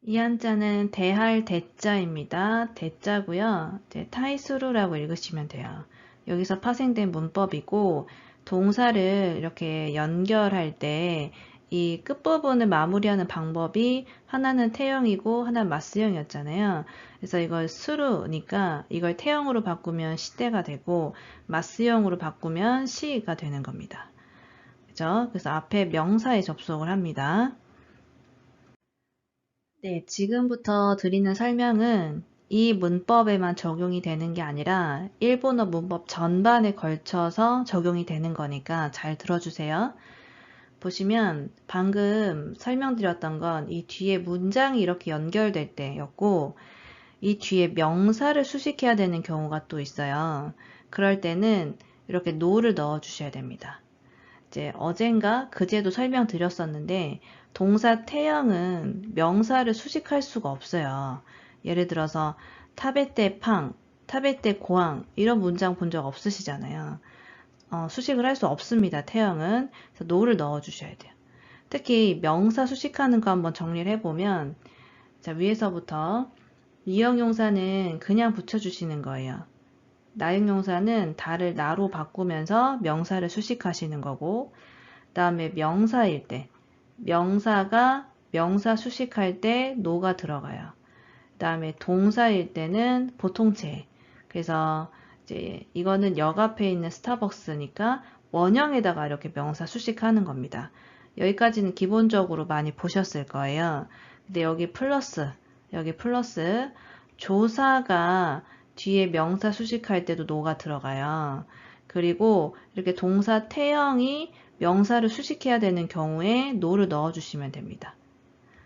이 한자는 대할 대자입니다. 대자고요. 이제 타이수루라고 읽으시면 돼요. 여기서 파생된 문법이고 동사를 이렇게 연결할 때 이 끝부분을 마무리하는 방법이 하나는 태형이고 하나는 맞스형이었잖아요. 그래서 이걸 수루니까 이걸 태형으로 바꾸면 시대가 되고 맞스형으로 바꾸면 시가 되는 겁니다. 그죠? 그래서 앞에 명사에 접속을 합니다. 네, 지금부터 드리는 설명은 이 문법에만 적용이 되는 게 아니라 일본어 문법 전반에 걸쳐서 적용이 되는 거니까 잘 들어주세요. 보시면 방금 설명드렸던 건 이 뒤에 문장이 이렇게 연결될 때였고 이 뒤에 명사를 수식해야 되는 경우가 또 있어요. 그럴 때는 이렇게 no를 넣어 주셔야 됩니다. 이제 어젠가 그제도 설명드렸었는데 동사 태형은 명사를 수식할 수가 없어요. 예를 들어서 타베테 팡, 타베테 고항 이런 문장 본 적 없으시잖아요. 수식을 할 수 없습니다. 태형은. 그래서 no를 넣어 주셔야 돼요. 특히 명사 수식하는 거 한번 정리를 해보면 자 위에서부터 이형용사는 그냥 붙여주시는 거예요. 나형용사는 다를 나로 바꾸면서 명사를 수식하시는 거고 다음에 명사일 때 명사가 명사 수식할 때 노가 들어가요. 그 다음에 동사일 때는 보통체. 그래서 이제 이거는 역 앞에 있는 스타벅스니까 원형에다가 이렇게 명사 수식하는 겁니다. 여기까지는 기본적으로 많이 보셨을 거예요. 근데 여기 플러스 조사가 뒤에 명사 수식할 때도 노가 들어가요. 그리고 이렇게 동사 태형이 명사를 수식해야 되는 경우에 no를 넣어주시면 됩니다.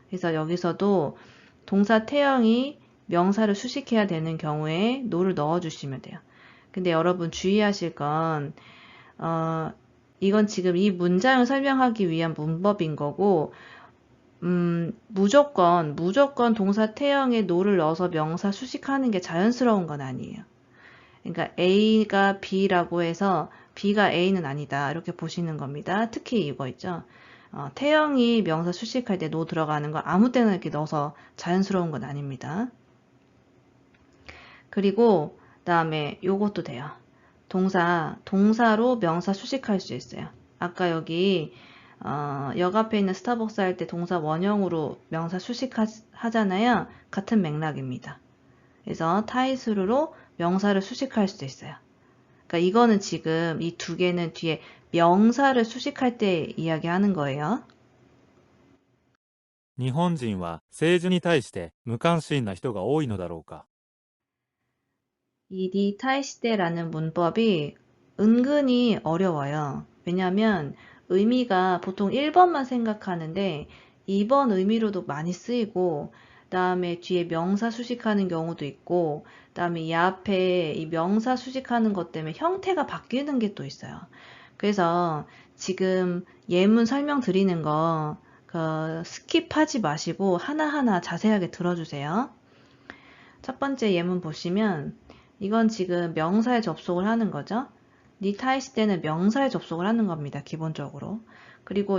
그래서 여기서도 동사 태형이 명사를 수식해야 되는 경우에 no를 넣어주시면 돼요. 근데 여러분 주의하실 건 이건 지금 이 문장을 설명하기 위한 문법인 거고 무조건 동사 태형에 no를 넣어서 명사 수식하는 게 자연스러운 건 아니에요. 그러니까 A가 B라고 해서 B가 A는 아니다. 이렇게 보시는 겁니다. 특히 이거 있죠. 태형이 명사 수식할 때 노 들어가는 거 아무 때나 이렇게 넣어서 자연스러운 건 아닙니다. 그리고 다음에 요것도 돼요. 동사로 명사 수식할 수 있어요. 아까 여기 역 앞에 있는 스타벅스 할 때 동사 원형으로 명사 수식하잖아요. 같은 맥락입니다. 그래서 타이수르로 명사를 수식할 수도 있어요. 그러니까 이거는 지금 이 두 개는 뒤에 명사를 수식할 때 이야기하는 거예요. 日本人は政治に対して無関心な人が多いのだろうか。 이 니타이시대라는 문법이 은근히 어려워요. 왜냐하면 의미가 보통 1번만 생각하는데 2번 의미로도 많이 쓰이고 다음에 뒤에 명사 수식하는 경우도 있고 다음에 이 앞에 이 명사 수식하는 것 때문에 형태가 바뀌는 게 또 있어요. 그래서 지금 예문 설명드리는 거 스킵하지 마시고 하나하나 자세하게 들어주세요. 첫 번째 예문 보시면 이건 지금 명사에 접속을 하는 거죠. 니타이시 때는 명사에 접속을 하는 겁니다. 기본적으로. 그리고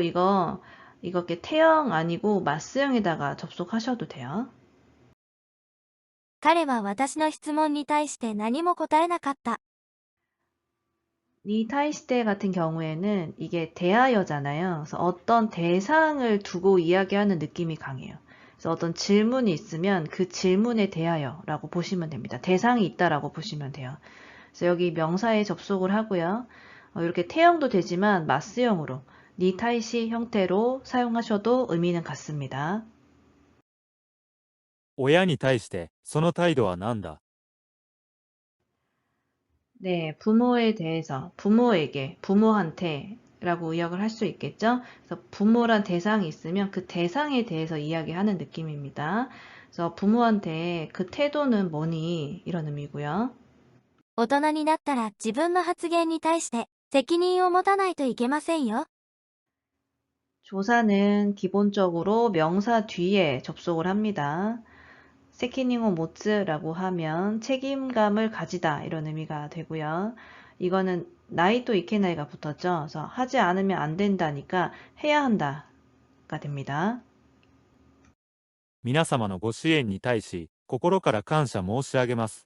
이렇게 태형 아니고 맞스형에다가 접속하셔도 돼요. 彼は私の質問に対して何も答えなかった。 니타이시 때 같은 경우에는 이게 대하여잖아요. 그래서 어떤 대상을 두고 이야기하는 느낌이 강해요. 그래서 어떤 질문이 있으면 그 질문에 대하여라고 보시면 됩니다. 대상이 있다라고 보시면 돼요. 그래서 여기 명사에 접속을 하고요. 이렇게 태형도 되지만 마스형으로 니타이시 형태로 사용하셔도 의미는 같습니다. 親に対してその態度は何だ。 네, 부모에 대해서 부모에게 부모한테라고 의역을 할 수 있겠죠. 그래서 부모란 대상이 있으면 그 대상에 대해서 이야기하는 느낌입니다. 그래서 부모한테 그 태도는 뭐니 이런 의미고요. 大人になったら自分の発言に対して責任を持たないといけませんよ。 조사는 기본적으로 명사 뒤에 접속을 합니다. 세키닝오 모츠라고 하면 책임감을 가지다 이런 의미가 되고요. 이거는 나이또 이케나이가 붙었죠. 그래서 하지 않으면 안 된다니까 해야 한다가 됩니다. 皆様のご支援に対し、心から感謝申し上げます。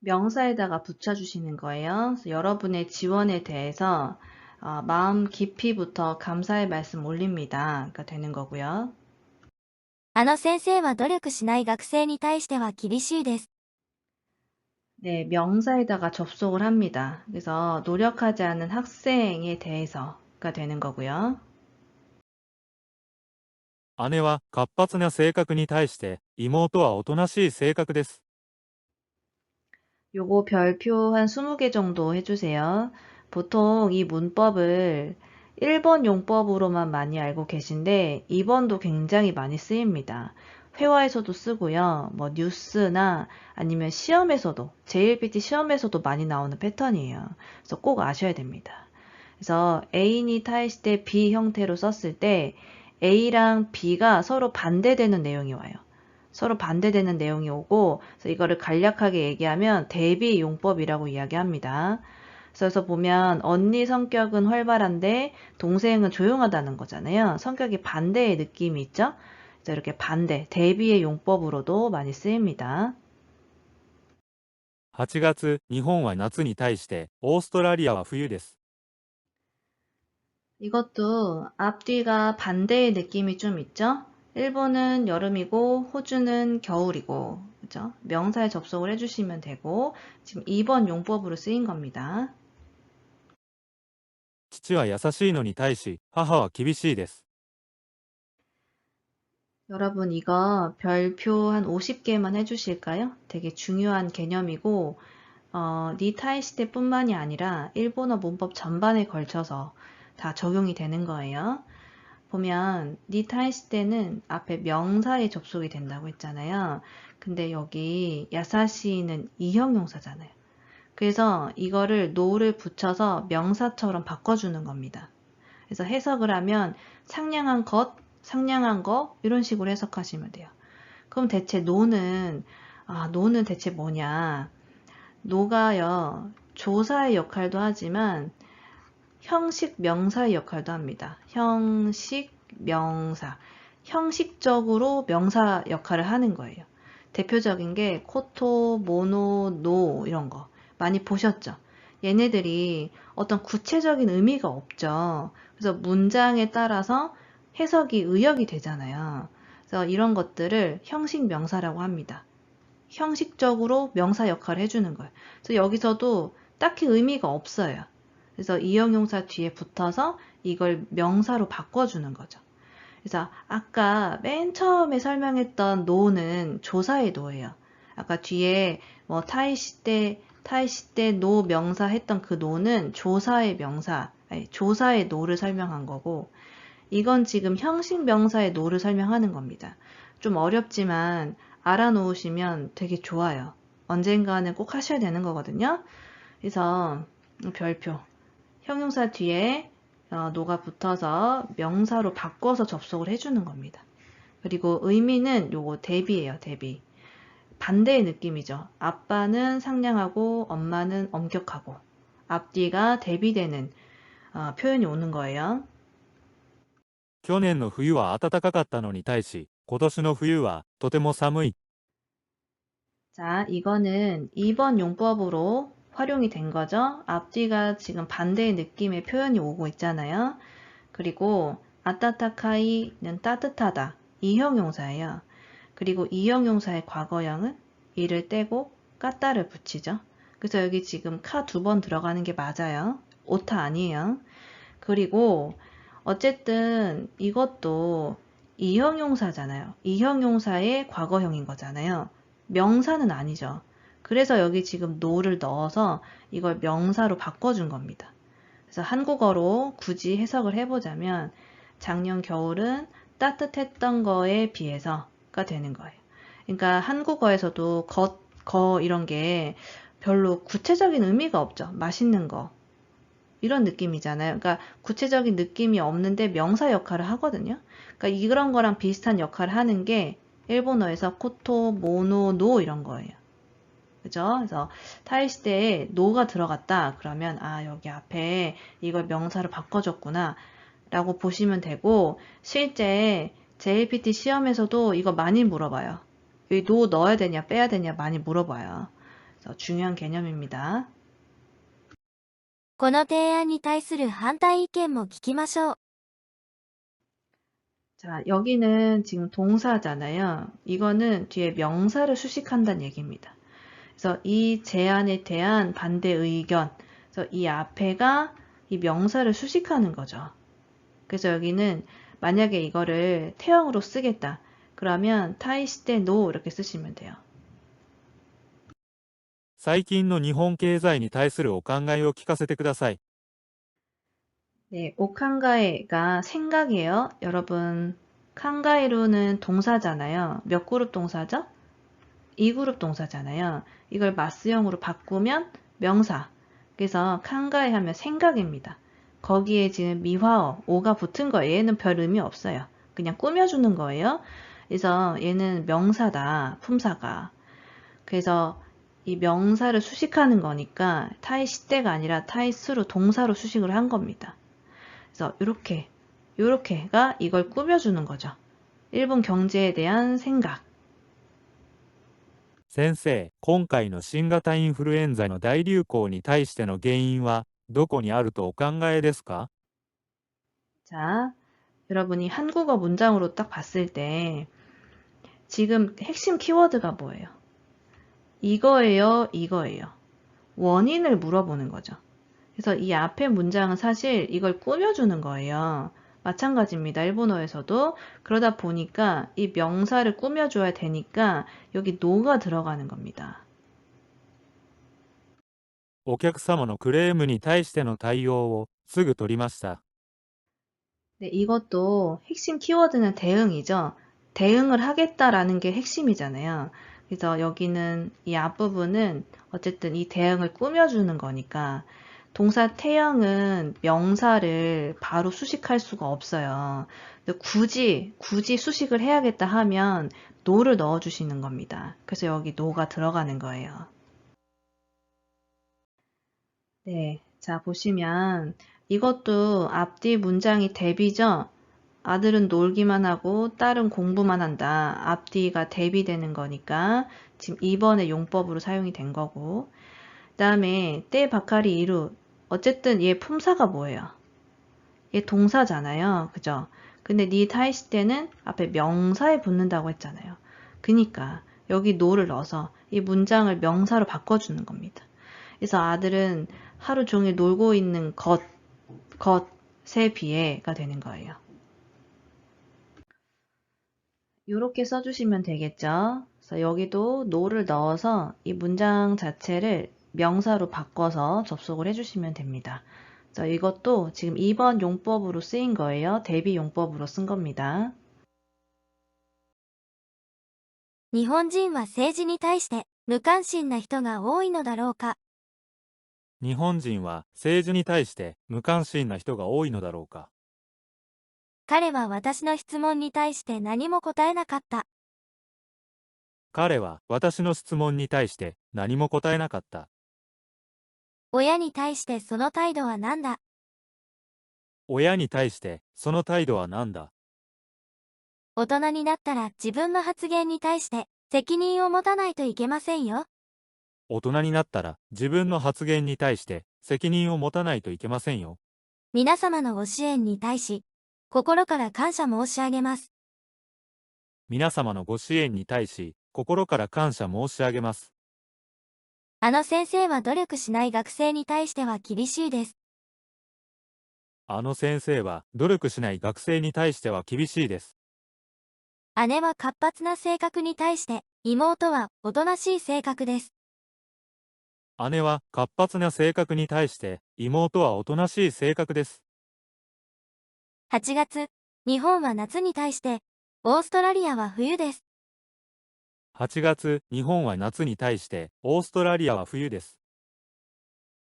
명사에다가 붙여주시는 거예요. 그래서 여러분의 지원에 대해서 마음 깊이부터 감사의 말씀 올립니다. 가 되는 거고요. あの先生は努力しない学生に対しては厳しいです。 네, 명사에다가 접속을 합니다. 그래서 노력하지 않은 학생에 대해서가 되는 거고요. 姉は活発な性格に対して、妹はおとなしい性格です。 요거 별표 한 20개 정도 해주세요. 보통 이 문법을 1번 용법으로만 많이 알고 계신데 2번도 굉장히 많이 쓰입니다. 회화에서도 쓰고요. 뭐 뉴스나 아니면 시험에서도 JLPT 시험에서도 많이 나오는 패턴이에요. 그래서 꼭 아셔야 됩니다. 그래서 A인이 타이시 때 B 형태로 썼을 때 A랑 B가 서로 반대되는 내용이 와요. 서로 반대되는 내용이 오고, 그래서 이거를 간략하게 얘기하면 대비 용법이라고 이야기합니다. 그래서 보면 언니 성격은 활발한데 동생은 조용하다는 거잖아요. 성격이 반대의 느낌이 있죠? 그래서 이렇게 반대, 대비의 용법으로도 많이 쓰입니다. 8月、日本は夏に対して、オーストラリアは冬です。 이것도 앞뒤가 반대의 느낌이 좀 있죠? 일본은 여름이고 호주는 겨울이고, 그죠? 명사에 접속을 해주시면 되고, 지금 2번 용법으로 쓰인 겁니다. 父は優しいのに対し、母は厳しいです。 여러분 이거 별표 한 50개만 해주실까요? 되게 중요한 개념이고 니타이 시대뿐만이 아니라 일본어 문법 전반에 걸쳐서 다 적용이 되는 거예요. 보면 니타이 시대는 앞에 명사에 접속이 된다고 했잖아요. 근데 여기 야사시는 이형용사잖아요. 그래서 이거를 노를 붙여서 명사처럼 바꿔주는 겁니다. 그래서 해석을 하면 상냥한 것, 상냥한 거 이런 식으로 해석하시면 돼요. 그럼 대체 노는 대체 뭐냐? 노가요, 조사의 역할도 하지만 형식 명사의 역할도 합니다. 형식 명사. 형식적으로 명사 역할을 하는 거예요. 대표적인 게 코토, 모노, 노 이런 거 많이 보셨죠? 얘네들이 어떤 구체적인 의미가 없죠. 그래서 문장에 따라서 해석이 의역이 되잖아요. 그래서 이런 것들을 형식 명사라고 합니다. 형식적으로 명사 역할을 해주는 거예요. 그래서 여기서도 딱히 의미가 없어요. 그래서 이형용사 뒤에 붙어서 이걸 명사로 바꿔주는 거죠. 그래서 아까 맨 처음에 설명했던 노는 조사의 노예요. 아까 뒤에 뭐 타이시 때 노 명사 했던 그 노는 조사의 명사, 아니, 조사의 노를 설명한 거고, 이건 지금 형식 명사의 노를 설명하는 겁니다. 좀 어렵지만 알아놓으시면 되게 좋아요. 언젠가는 꼭 하셔야 되는 거거든요. 그래서 별표, 형용사 뒤에 노가 붙어서 명사로 바꿔서 접속을 해주는 겁니다. 그리고 의미는 요거 대비예요, 대비. 반대의 느낌이죠. 아빠는 상냥하고 엄마는 엄격하고 앞뒤가 대비되는 표현이 오는 거예요. 去年の冬は暖かかったのに対し、今年の冬はとても寒い。 자, 이거는 2번 용법으로 활용이 된 거죠. 앞뒤가 지금 반대의 느낌의 표현이 오고 있잖아요. 그리고 아따타카이는 따뜻하다. 이형용사예요. 그리고 이형용사의 과거형은 이를 떼고 까따를 붙이죠. 그래서 여기 지금 카 2번 들어가는 게 맞아요. 오타 아니에요. 그리고 어쨌든 이것도 이형용사잖아요. 이형용사의 과거형인 거잖아요. 명사는 아니죠. 그래서 여기 지금 no를 넣어서 이걸 명사로 바꿔준 겁니다. 그래서 한국어로 굳이 해석을 해보자면 작년 겨울은 따뜻했던 거에 비해서가 되는 거예요. 그러니까 한국어에서도 이런 게 별로 구체적인 의미가 없죠. 맛있는 거. 이런 느낌이잖아요. 그러니까 구체적인 느낌이 없는데 명사 역할을 하거든요. 그러니까 이런 거랑 비슷한 역할을 하는 게 일본어에서 코토, 모노, 노 이런 거예요. 그죠? 그래서 타이시대에 노가 들어갔다. 그러면 여기 앞에 이걸 명사로 바꿔줬구나 라고 보시면 되고, 실제 JLPT 시험에서도 이거 많이 물어봐요. 여기 노 넣어야 되냐 빼야 되냐 많이 물어봐요. 그래서 중요한 개념입니다. この提案に対する反対意見も聞きましょう。 자, 여기는 지금 동사잖아요. 이거는 뒤에 명사를 수식한다는 얘기입니다. 그래서 이 제안에 대한 반대 의견, 그래서 이 앞에가 이 명사를 수식하는 거죠. 그래서 여기는 만약에 이거를 태형으로 쓰겠다. 그러면 타이시대 노 이렇게 쓰시면 돼요. 最近の日本経済に対するお考えを聞かせてください。 네, 오칸가에가 생각이에요. 여러분, 칸가에로는 동사잖아요. 몇 그룹 동사죠? 2그룹 동사잖아요. 이걸 마스형으로 바꾸면 명사. 그래서 칸가에 하면 생각입니다. 거기에 지금 미화어, 오가 붙은 거예요. 얘는 별 의미 없어요. 그냥 꾸며주는 거예요. 그래서 얘는 명사다, 품사가. 그래서 이 명사를 수식하는 거니까 타이시대가 아니라 타이스로 동사로 수식을 한 겁니다. 그래서 요렇게가 이걸 꾸며주는 거죠. 일본 경제에 대한 생각. 先生、今回の新型インフルエンザの大流行に対しての原因はどこにあるとお考えですか？ 자, 여러분이 한국어 문장으로 딱 봤을 때 지금 핵심 키워드가 뭐예요? 이거예요, 이거예요. 원인을 물어보는 거죠. 그래서 이 앞에 문장은 사실 이걸 꾸며주는 거예요. 마찬가지입니다. 일본어에서도. 그러다 보니까 이 명사를 꾸며줘야 되니까 여기 노가 들어가는 겁니다. お客様のクレームに対しての対応をすぐ取りました。 네, 이것도 핵심 키워드는 대응이죠. 대응을 하겠다라는 게 핵심이잖아요. 그래서 여기는 이 앞부분은 어쨌든 이 대응을 꾸며주는 거니까 동사 태형은 명사를 바로 수식할 수가 없어요. 근데 굳이 수식을 해야겠다 하면 노를 넣어주시는 겁니다. 그래서 여기 노가 들어가는 거예요. 네, 자 보시면 이것도 앞뒤 문장이 대비죠. 아들은 놀기만 하고 딸은 공부만 한다. 앞뒤가 대비되는 거니까 지금 2번의 용법으로 사용이 된 거고 그 다음에 때 바카리 이루 어쨌든 얘 품사가 뭐예요? 얘 동사잖아요. 그죠? 근데 니 타이시 때는 앞에 명사에 붙는다고 했잖아요. 그니까 여기 노를 넣어서 이 문장을 명사로 바꿔주는 겁니다. 그래서 아들은 하루 종일 놀고 있는 것에 비해가 되는 거예요. 이렇게 써주시면 되겠죠. 그래서 여기도 no를 넣어서 이 문장 자체를 명사로 바꿔서 접속을 해주시면 됩니다. 그래서 이것도 지금 2번 용법으로 쓰인 거예요. 대비 용법으로 쓴 겁니다. 日本人は政治に対して無関心な人が多いのだろうか。日本人は政治に対して無関心な人が多いのだろうか。彼は私の質問に対して何も答えなかった。彼は私の質問に対して何も答えなかった。親に対してその態度は何だ。親に対してその態度は何だ。大人になったら自分の発言に対して責任を持たないといけませんよ。大人になったら自分の発言に対して責任を持たないといけませんよ。皆様のご支援に対し、心から感謝申し上げます。皆様のご支援に対し、心から感謝申し上げます。あの先生は努力しない学生に対しては厳しいです。あの先生は努力しない学生に対しては厳しいです。姉は活発な性格に対して、妹はおとなしい性格です。姉は活発な性格に対して、妹はおとなしい性格です。8月、日本は夏に対して、オーストラリアは冬です。8月、日本は夏に対して、オーストラリアは冬です。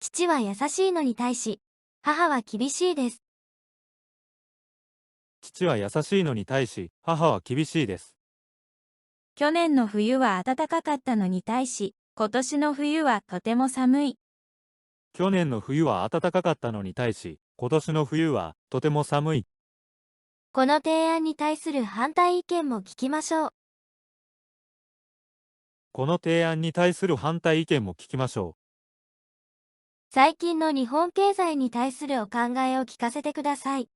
父は優しいのに対し、母は厳しいです。父は優しいのに対し、母は厳しいです。去年の冬は暖かかったのに対し、今年の冬はとても寒い。去年の冬は暖かかったのに対し、今年の冬はとても寒い。この提案に対する反対意見も聞きましょう。この提案に対する反対意見も聞きましょ最近の日本経済に対するお考えを聞かせてください。う。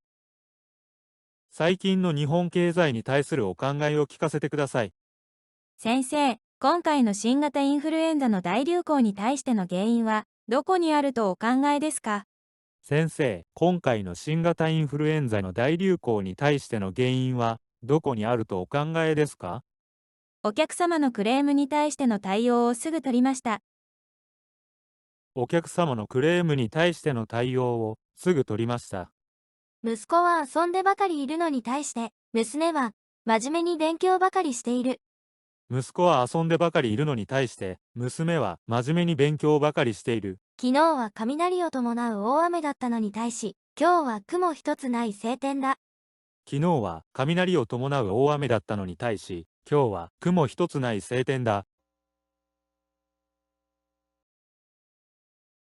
最近の日本経済に対するお考えを聞かせてください。先生、今回の新型インフルエンザの大流行に対しての原因はどこにあるとお考えですか？先生、今回の新型インフルエンザの大流行に対しての原因はどこにあるとお考えですか？お客様のクレームに対しての対応をすぐ取りました。お客様のクレームに対しての対応をすぐ取りました。息子は遊んでばかりいるのに対して、娘は真面目に勉強ばかりしている。息子は遊んでばかりいるのに対して、娘は真面目に勉強ばかりしている。昨日は雷を伴う大雨だったのに対し、今日は雲一つない晴天だ。昨日は雷を伴う大雨だったのに対し、今日は雲一つない晴天だ。